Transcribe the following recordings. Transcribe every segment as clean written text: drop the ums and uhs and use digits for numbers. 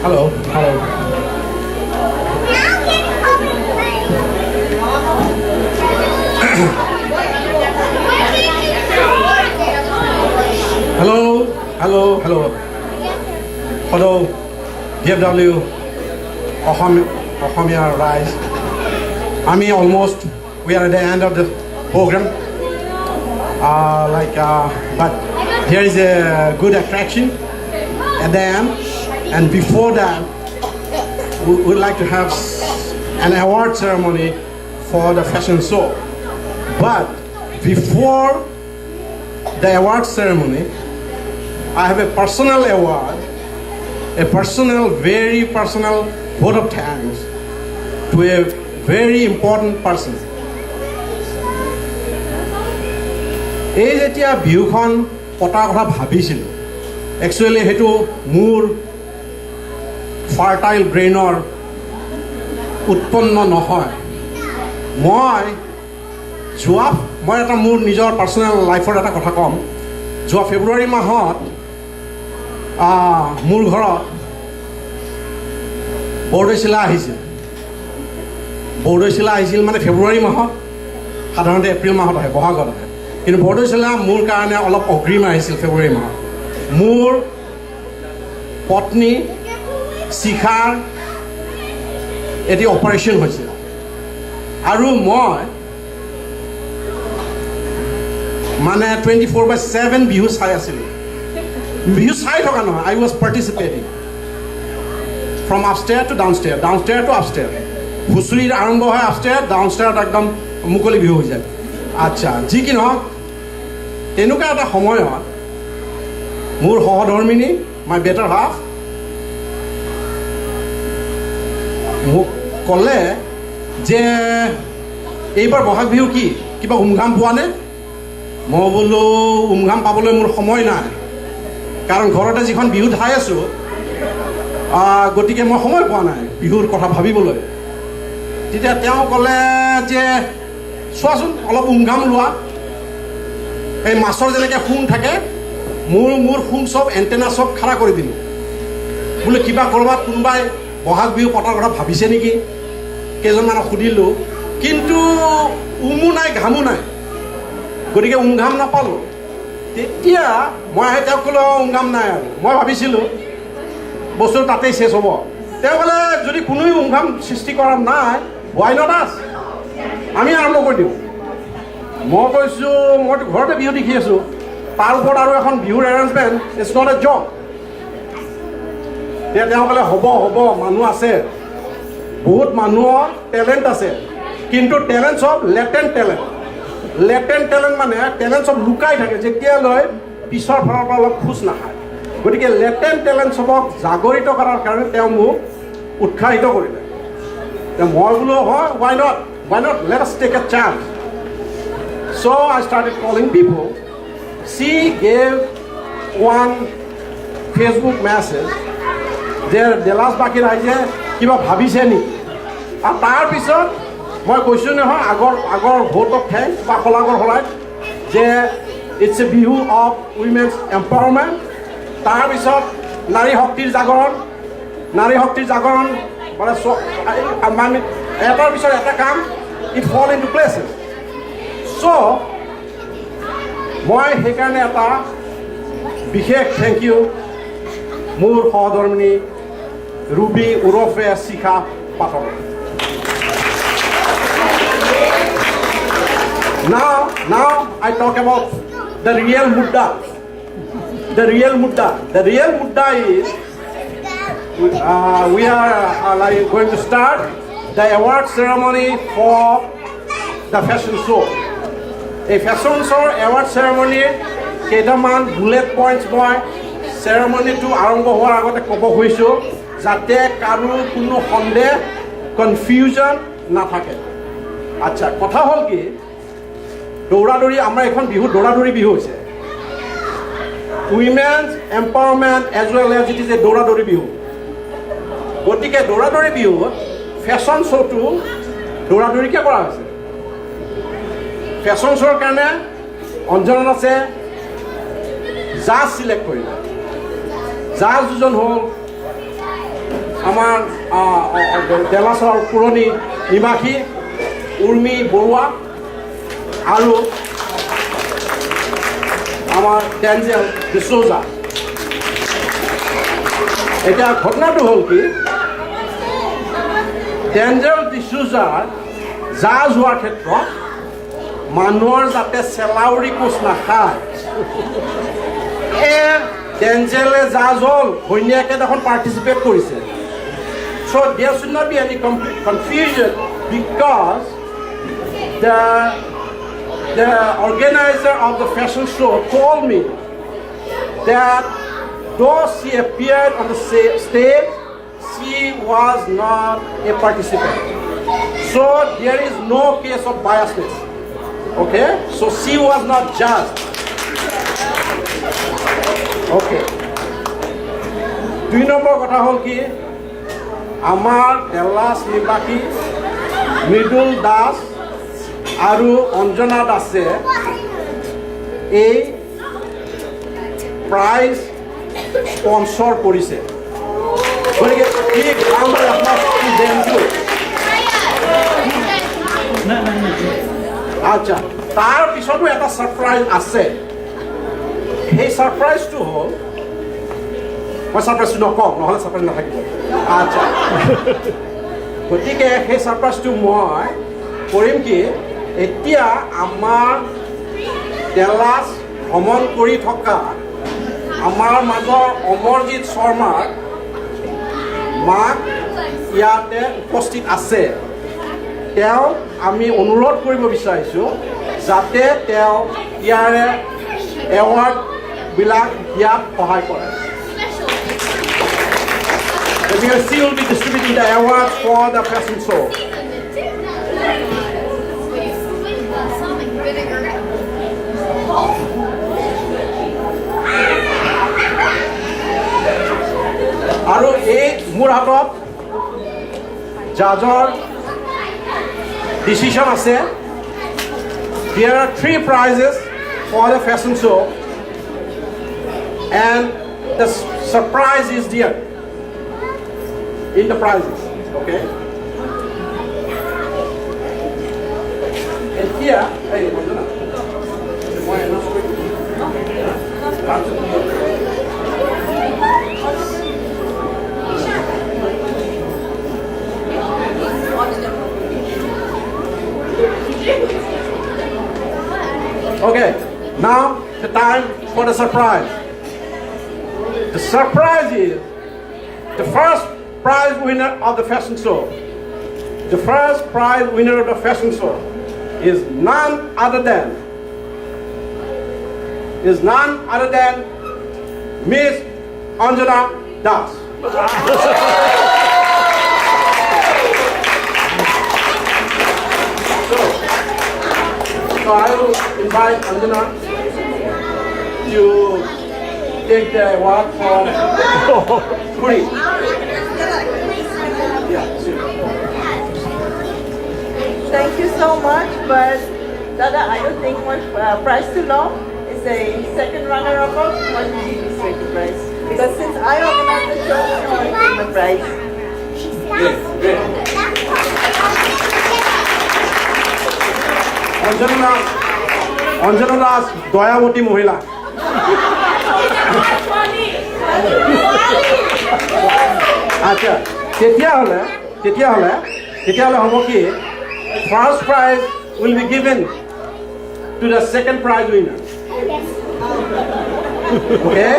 Hello. Hello. DFW. Ohomia Rise. We are at the end of the program. But here is a good attraction at the end. And before that, we would like to have an award ceremony for the fashion show. But before the award ceremony, I have a personal award, very personal vote of thanks to a very important person. এই যেতিয়া বিহুখন পতাৰ কথা ভাবিছিলোঁ, actually সেইটো মোৰ fertile ব্ৰেইনৰ উৎপন্ন নহয়। মই এটা মোৰ নিজৰ পাৰ্চনেল লাইফৰ এটা কথা ক'ম। যোৱা ফেব্ৰুৱাৰী মাহত মোৰ ঘৰত বৰদৈচিলা আহিছিল মানে ফেব্ৰুৱাৰী মাহত, সাধাৰণতে এপ্ৰিল মাহত আহে, বহাগত আহে। কিন্তু বৰদৈচিলা মোৰ কাৰণে অলপ অগ্ৰিম আহিছিল ফেব্ৰুৱাৰী মাহত। মোৰ পত্নী শিখাৰ এটি অপাৰেশ্যন হৈছিল আৰু মই মানে 24/7 বিহু চাই আছিলোঁ। বিহু চাই থকা নহয়, I was participating from upstairs to downstairs, downstairs to upstairs. হুঁচৰি আৰম্ভ হয় আপষ্টেয়াৰ, ডাউনষ্টেয়াৰত একদম মুকলি বিহু হৈ যায়। আচ্ছা, যি কি নহওক, তেনেকুৱা এটা সময়ত মোৰ সহধৰ্মিনী, মাই বেটাৰ হাফ, মোক ক'লে যে এইবাৰ বহাগ বিহু কি কিবা উমঘাম পোৱা নে? মই বোলো উমঘাম পাবলৈ মোৰ সময় নাই, কাৰণ ঘৰতে যিখন বিহু ঠাই আছোঁ, গতিকে মই সময় পোৱা নাই বিহুৰ কথা ভাবিবলৈ। তেতিয়া তেওঁ ক'লে যে চোৱাচোন অলপ উমঘাম লোৱা, এই মাছৰ যেনেকৈ শুং থাকে, মোৰ শুং চব এণ্টেনা চব খাৰা কৰি দিলোঁ। বোলে কিবা ক'ৰবাত কোনোবাই বহাগ বিহু পতাৰ কথা ভাবিছে নেকি, কেইজনমানক সুধিলোঁ, কিন্তু উমো নাই ঘামো নাই, গতিকে উমঘাম নাপালোঁ। তেতিয়া মই আহি তেওঁক ক'লোঁ উমঘাম নাই আৰু। মই ভাবিছিলোঁ বস্তু তাতেই শেষ হ'ব। তেওঁ ক'লে যদি কোনোৱে উমঘাম সৃষ্টি কৰা নাই, হোৱাই নট আছ, আমি আৰম্ভ কৰি দিওঁ। মই কৈছোঁ মইতো ঘৰতে বিহু দেখি আছোঁ, তাৰ ওপৰত আৰু এখন বিহুৰ arrangement, it's not a job. তেওঁ ক'লে হ'ব, মানুহ আছে, বহুত মানুহৰ টেলেণ্ট আছে, কিন্তু টেলেণ্ট চব লেটেণ্ট টেলেণ্ট মানে টেলেণ্ট চব লুকাই থাকে, যেতিয়ালৈ পিছৰ ফালৰ পৰা অলপ খোজ নাখায়। গতিকে লেটেণ্ট টেলেণ্ট চবক জাগৰিত কৰাৰ কাৰণে তেওঁ মোক উৎসাহিত কৰিলে। মই বোলো হয়, why not, let us take a chance. So I started calling people. She gave one Facebook message যে দেলাছ বাকী ৰাইজে কিবা ভাবিছে নেকি, আৰু তাৰপিছত মই কৈছোঁ নহয় আগৰ ভোট অফ থেংকছ বা শলাগৰ শলাই যে it's a Bihu of women's empowerment. তাৰপিছত নাৰী শক্তিৰ জাগৰণ মানে এটাৰ পিছত এটা কাম, ইট ফল ইন টু প্লেচেছ। চ' মই সেইকাৰণে এটা বিশেষ থেংক ইউ মোৰ সহধৰ্মিনী ৰুবি ওৰফে শিখা পাঠক। Now I talk about the real mudda. The real mudda is we are going to start the award ceremony for the fashion show. A fashion show award ceremony কেইটামান bullet points মই চেৰেমনিটো আৰম্ভ হোৱাৰ আগতে ক'ব খুজিছোঁ, যাতে কাৰো কোনো সন্দেহ কনফিউজন নাথাকে। আচ্ছা, কথা হ'ল কি, দৌৰাদৌৰি আমাৰ এখন বিহু দৌৰাদৌৰি বিহু হৈছে, women's empowerment as well as it is a দৌৰাদৌৰি বিহু। গতিকে দৌৰাদৌৰি বিহুত ফেশ্বন শ্ব'টো দৌৰাদৌৰিকৈ কৰা হৈছে। ফেশ্বন শ্ব'ৰ কাৰণে অঞ্জনত আছে জাজ চিলেক্ট কৰিলে। জাজ দুজন হ'ল আমাৰ ডেলাছৰ পুৰণি নিবাসী উৰ্মি বৰুৱা আৰু আমাৰ ডেঞ্জেল ডিচৌজা। এতিয়া ঘটনাটো হ'ল কি, ডেঞ্জেল ডিচৌজাৰ জাজ হোৱাৰ ক্ষেত্ৰত মানুহৰ যাতে চেলাউৰি কোচ নাখায়, ডেঞ্জেলে জাজ হ'ল, ঘৈণীয়েকে দেখোন পাৰ্টিচিপেট কৰিছে। So there should not be any confusion because the organizer of the fashion show told me that though she appeared on the stage, she was not a participant. So there is no case of biasness. Okay? So she was not judged. Okay. 2 number কথা হ'ল কি, আমাৰ ডেলাছ নিবাসী মৃদুল দাস আৰু অঞ্জনা দাসে এই prize sponsor কৰিছে। গতিকে আচ্ছা, তাৰ পিছতো এটা ছাৰপ্ৰাইজ আছে। সেই ছাৰপ্ৰাইজটো হ'ল, মই ছাৰপ্ৰাইজটো নকওঁ, নহ'লে ছাৰপ্ৰাইজ নাথাকিব। আচ্ছা, গতিকে সেই ছাৰপ্ৰাইজটো মই কৰিম কি, এতিয়া আমাৰ ডেলাছ ভ্ৰমণ কৰি থকা আমাৰ মাজৰ অমৰজিৎ শৰ্মাৰ মাক ইয়াতে উপস্থিত আছে। তেওঁ আমি অনুৰোধ কৰিব বিচাৰিছোঁ যাতে তেওঁ ইয়াৰে এৱাৰ্ডবিলাক দিয়াত সহায় কৰে। She will be distributing the awards for the fashion show. আৰু এই মোৰ হাতত জাজৰ ডিচিশ্যন আছে। There are 3 prizes for the fashion show and the surprise is there in the prizes. Okay? And here, hey, okay, now the time for the surprise. The surprise is the first prize winner of the fashion show. The first prize winner of the fashion show is none other than Miss Anjana Das. So I will invite Anjana to take the award from Puri. Yeah, sure. Thank you so much, but Dada, I don't think my prize too long. It's a second runner-up. What do you give the prize? Because since I organized the show, I want to take my prize. Great, great. Anjana Das Dayamati মহিলা। আচ্ছা, তেতিয়াহ'লে হ'ব কি, first prize will be given to the second prize winner. Okay?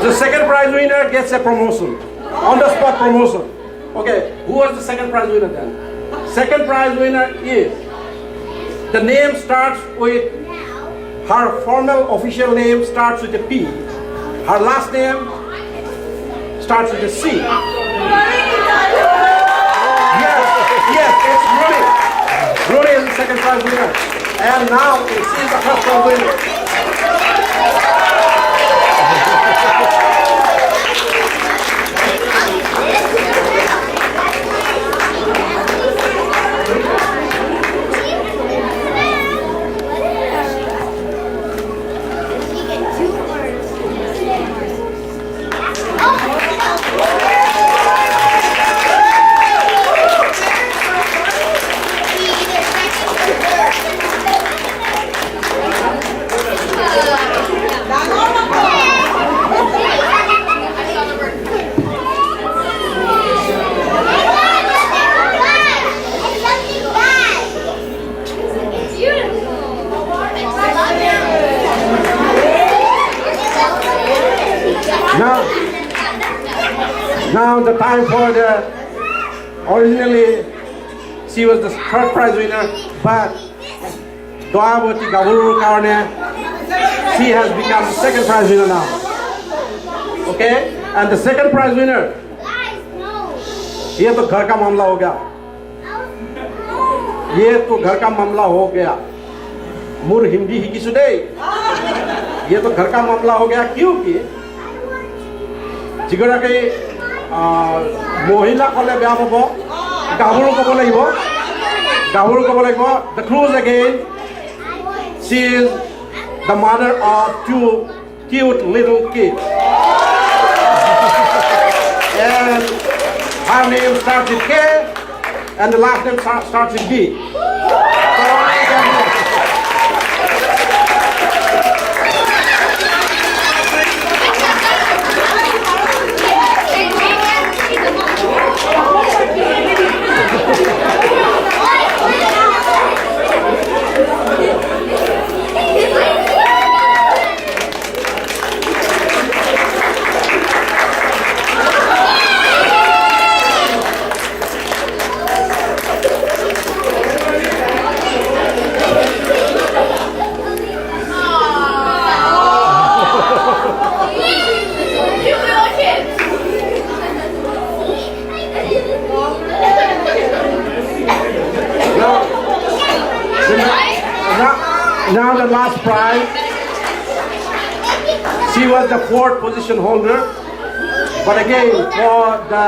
The second prize winner gets a promotion, on the spot promotion. Okay, who was the second prize winner then? Second prize winner is, the name starts with, her formal official name starts with a P. Her last name starts with a C. Yes, it's Rudy. Rudy is the second prize winner. And now she is the first prize winner. Now the time for the, originally she was the third prize winner, but Dayabati Gaburur Karne, she has become the second prize winner now. Okay? And the second prize winner, ये तो घर का मामला हो गया, ये तो घर का मामला हो गया, मुर हिंदी ही किसु दे, ये तो घर का मामला हो गया क्योंकि जिगरा के महिला कले बेया पाबो गाबुरु कब লাগিব the clues again, she is the mother of two cute little kids and her name starts with K and the last name starts with B. Now the last prize, she was the fourth position holder, but again for the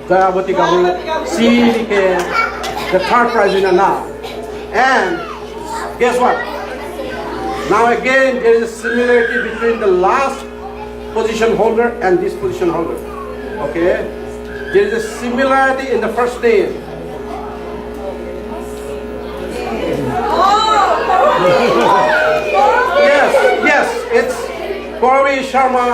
Dayabati Gaburur, she became the third prize winner now. And guess what? Now again there is a similarity between the last position holder and this position holder. Okay? There is a similarity in the first name. Yes, it's Gauri Sharma.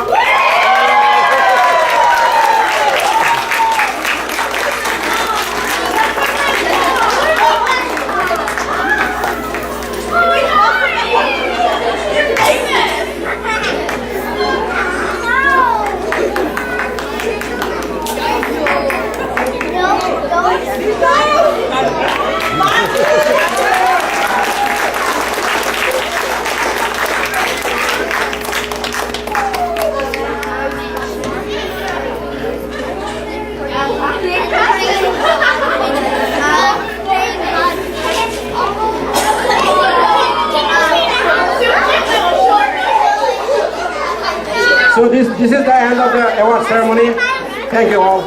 So this is the end of the award ceremony. Thank you all.